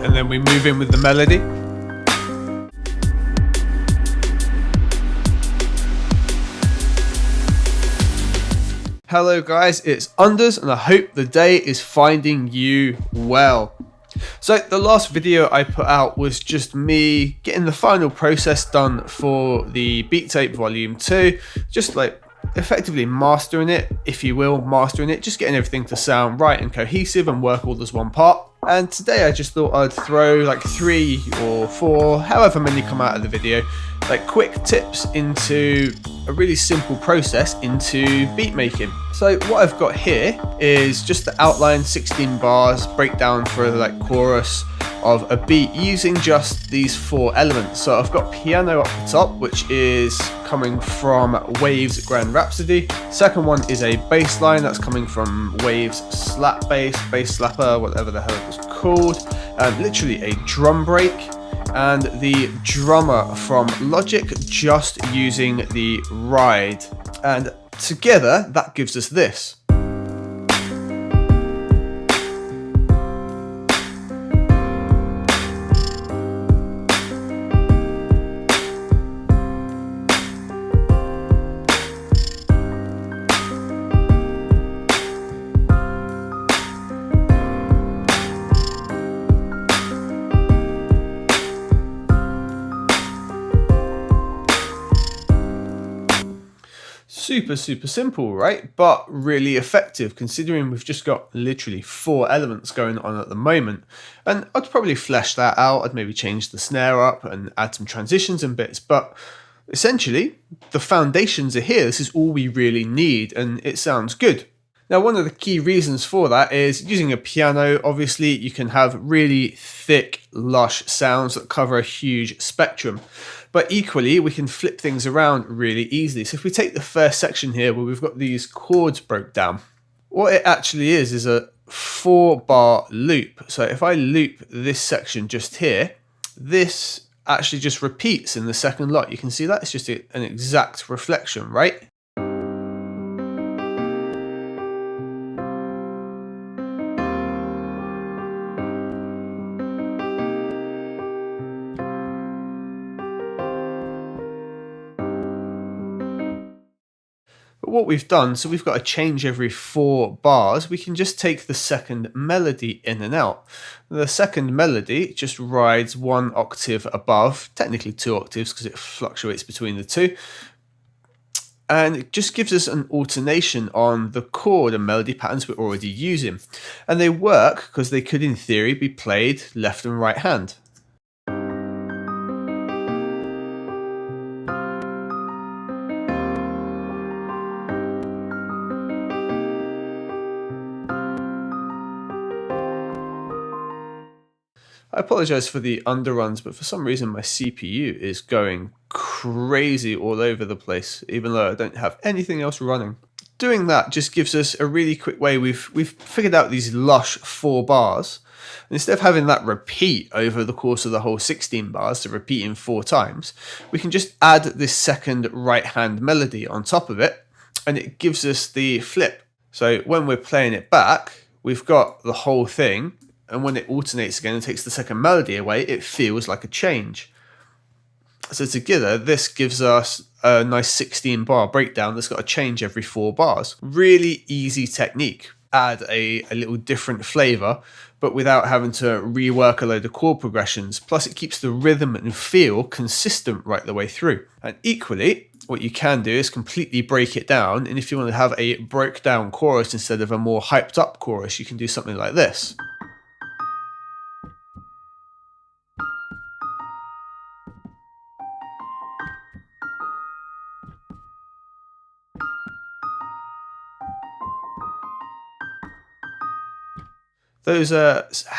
and then we move in with the melody. Hello guys, it's Unders and I hope the day is finding you well. So the last video I put out was just me getting the final process done for the Beat Tape Volume 2, just like effectively mastering it, if you will, just getting everything to sound right and cohesive and work all as one part. And today I just thought I'd throw like 3 or 4, however many come out of the video, like quick tips into a really simple process into beat making. So what I've got here is just the outline 16 bars breakdown for like chorus of a beat using just these 4 elements. So I've got piano up the top, which is coming from Waves Grand Rhapsody. Second one is a bass line that's coming from Waves Slap Bass, Bass Slapper, whatever the hell it was called. Literally a drum break. And the drummer from Logic just using the ride. And together that gives us this. Super simple, right? But really effective considering we've just got literally 4 elements going on at the moment. And I'd probably flesh that out. I'd maybe change the snare up and add some transitions and bits, but essentially the foundations are here. This is all we really need and it sounds good. Now, one of the key reasons for that is using a piano. Obviously, you can have really thick, lush sounds that cover a huge spectrum. But equally, we can flip things around really easily. So if we take the first section here where we've got these chords broke down, what it actually is a 4-bar loop. So if I loop this section just here, this actually just repeats in the second lot. You can see that it's just an exact reflection, right? But what we've done, so we've got a change every 4 bars, we can just take the second melody in and out. The second melody just rides 1 octave above, technically 2 octaves because it fluctuates between the 2. And it just gives us an alternation on the chord and melody patterns we're already using. And they work because they could in theory be played left and right hand. I apologize for the underruns, but for some reason my CPU is going crazy all over the place, even though I don't have anything else running. Doing that just gives us a really quick way. We've figured out these lush 4 bars. And instead of having that repeat over the course of the whole 16 bars, so repeating 4 times, we can just add this second right hand melody on top of it, and it gives us the flip. So when we're playing it back, we've got the whole thing. And when it alternates again and takes the second melody away, it feels like a change. So together, this gives us a nice 16-bar breakdown that's got a change every 4 bars. Really easy technique. Add a little different flavor, but without having to rework a load of chord progressions. Plus, it keeps the rhythm and feel consistent right the way through. And equally, what you can do is completely break it down. And if you want to have a broke down chorus instead of a more hyped up chorus, you can do something like this. Those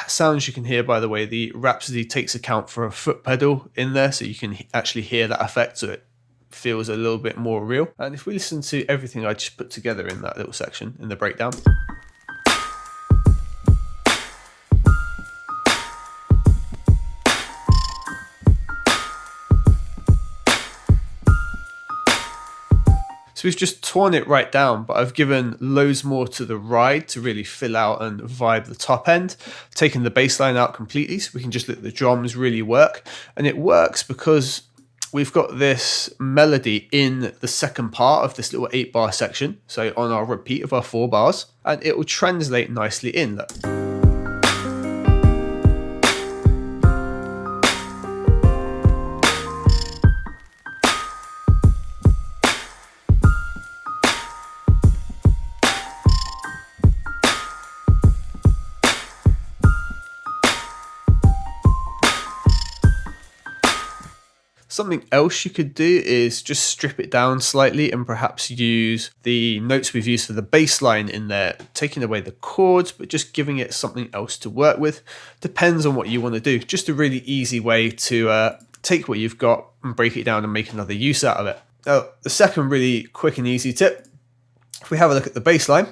sounds you can hear, by the way, the Rhapsody takes account for a foot pedal in there, so you can actually hear that effect, so it feels a little bit more real. And if we listen to everything I just put together in that little section, in the breakdown. So we've just torn it right down, but I've given loads more to the ride to really fill out and vibe the top end, taking the bass line out completely so we can just let the drums really work. And it works because we've got this melody in the second part of this little 8-bar section, so on our repeat of our 4 bars, and it will translate nicely in. Look. Something else you could do is just strip it down slightly and perhaps use the notes we've used for the bass line in there, taking away the chords, but just giving it something else to work with. Depends on what you want to do. Just a really easy way to take what you've got and break it down and make another use out of it. Now, the second really quick and easy tip, if we have a look at the bass line,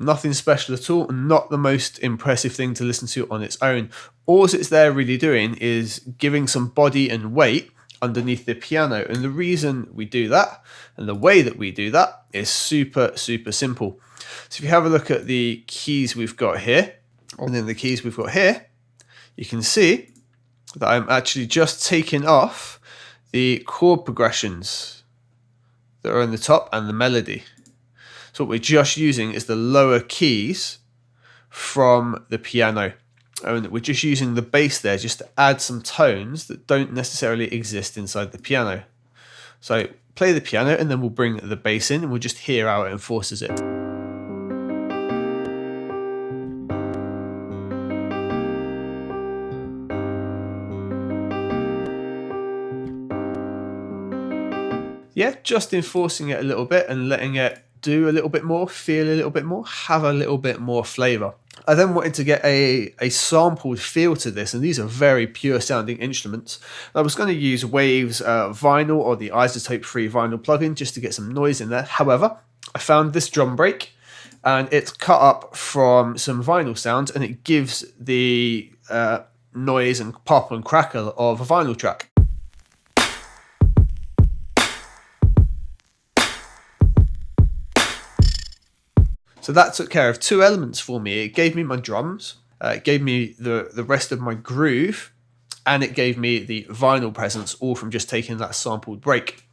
nothing special at all, not the most impressive thing to listen to on its own. All it's there really doing is giving some body and weight underneath the piano. And the reason we do that and the way that we do that is super, super simple. So if you have a look at the keys we've got here, and then the keys we've got here, you can see that I'm actually just taking off the chord progressions that are on the top and the melody. So what we're just using is the lower keys from the piano. And we're just using the bass there just to add some tones that don't necessarily exist inside the piano. So play the piano and then we'll bring the bass in and we'll just hear how it enforces it. Yeah, just enforcing it a little bit and letting it do a little bit more, feel a little bit more, have a little bit more flavor. I then wanted to get a sampled feel to this, and these are very pure sounding instruments. I was going to use Wave's vinyl or the isotope free vinyl plugin just to get some noise in there. However, I found this drum break and it's cut up from some vinyl sounds and it gives the noise and pop and crackle of a vinyl track. So that took care of 2 elements for me. It gave me my drums, it gave me the rest of my groove, and it gave me the vinyl presence, all from just taking that sampled break.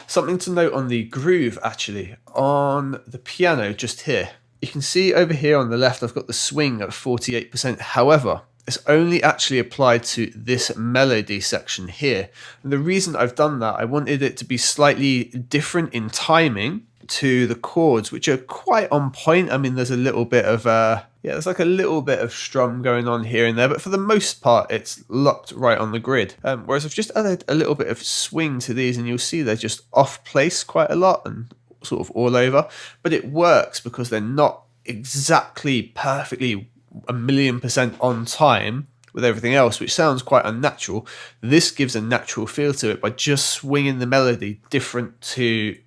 Something to note on the groove, actually, on the piano just here. You can see over here on the left, I've got the swing at 48%. However, it's only actually applied to this melody section here. And the reason I've done that, I wanted it to be slightly different in timing to the chords, which are quite on point. I mean, there's a little bit of there's like a little bit of strum going on here and there, but for the most part it's locked right on the grid. Whereas I've just added a little bit of swing to these and you'll see they're just off place quite a lot and sort of all over, but it works because they're not exactly perfectly 1,000,000% on time with everything else, which sounds quite unnatural. This gives a natural feel to it by just swinging the melody different to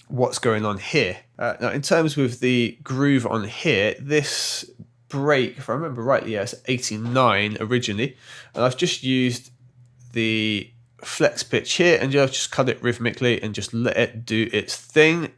what's going on here. Now, in terms with the groove on here, this break, if I remember rightly, it's 89 originally, and I've just used the flex pitch here and just cut it rhythmically and just let it do its thing.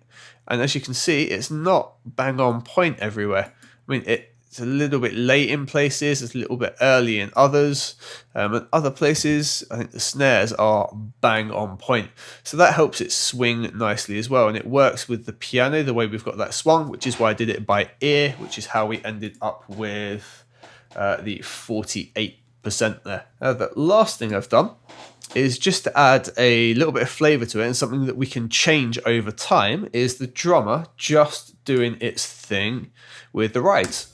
And as you can see, it's not bang on point everywhere. I mean, it's a little bit late in places, it's a little bit early in others, and other places I think the snares are bang on point, so that helps it swing nicely as well, and it works with the piano the way we've got that swung, which is why I did it by ear, which is how we ended up with the 48% there. The last thing I've done is just to add a little bit of flavor to it, and something that we can change over time is the drummer just doing its thing with the rides.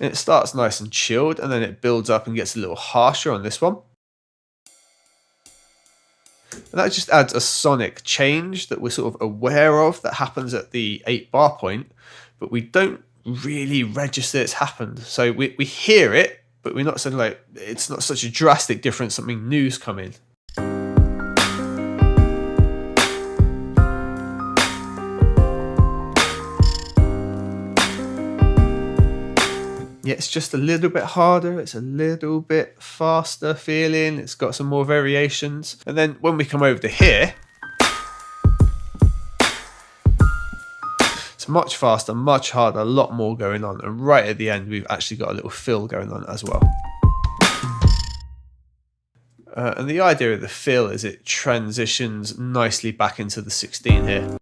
And it starts nice and chilled, and then it builds up and gets a little harsher on this one. And that just adds a sonic change that we're sort of aware of that happens at the 8-bar point, but we don't really register it's happened. So we hear it, but we're not saying like it's not such a drastic difference, something new's come in. Yeah, it's just a little bit harder. It's a little bit faster feeling. It's got some more variations. And then when we come over to here, it's much faster, much harder, a lot more going on. And right at the end, we've actually got a little fill going on as well. And the idea of the fill is it transitions nicely back into the 16 here.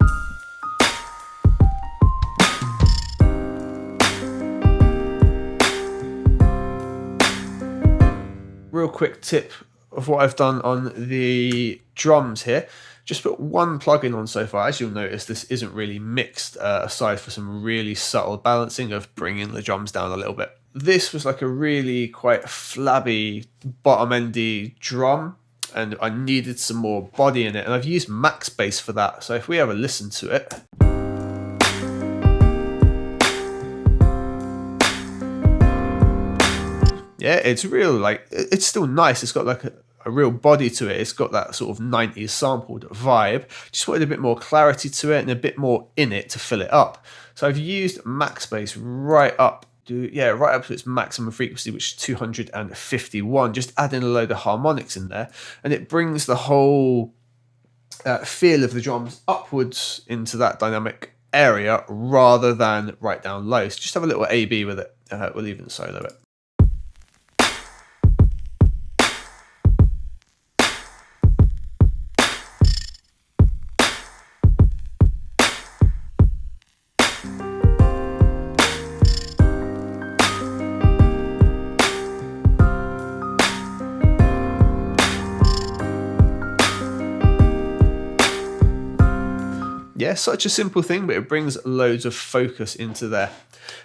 Real quick tip of what I've done on the drums here. Just put one plugin on so far. As you'll notice, this isn't really mixed, aside for some really subtle balancing of bringing the drums down a little bit. This was like a really quite flabby, bottom-endy drum, and I needed some more body in it, and I've used max bass for that. So if we have a listen to it, yeah, it's real, like, it's still nice. It's got like a real body to it. It's got that sort of 90s sampled vibe. Just wanted a bit more clarity to it and a bit more in it to fill it up. So I've used max bass right up to its maximum frequency, which is 251, just adding a load of harmonics in there, and it brings the whole feel of the drums upwards into that dynamic area rather than right down low. So just have a little A-B with it. We'll even solo it. Yeah, such a simple thing, but it brings loads of focus into there.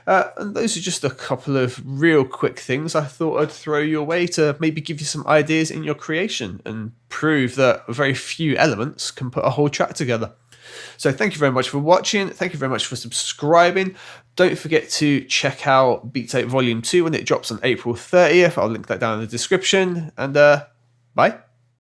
And those are just a couple of real quick things I thought I'd throw your way to maybe give you some ideas in your creation and prove that very few elements can put a whole track together. So thank you very much for watching. Thank you very much for subscribing. Don't forget to check out Beat Tape Volume 2 when it drops on April 30th. I'll link that down in the description. And bye.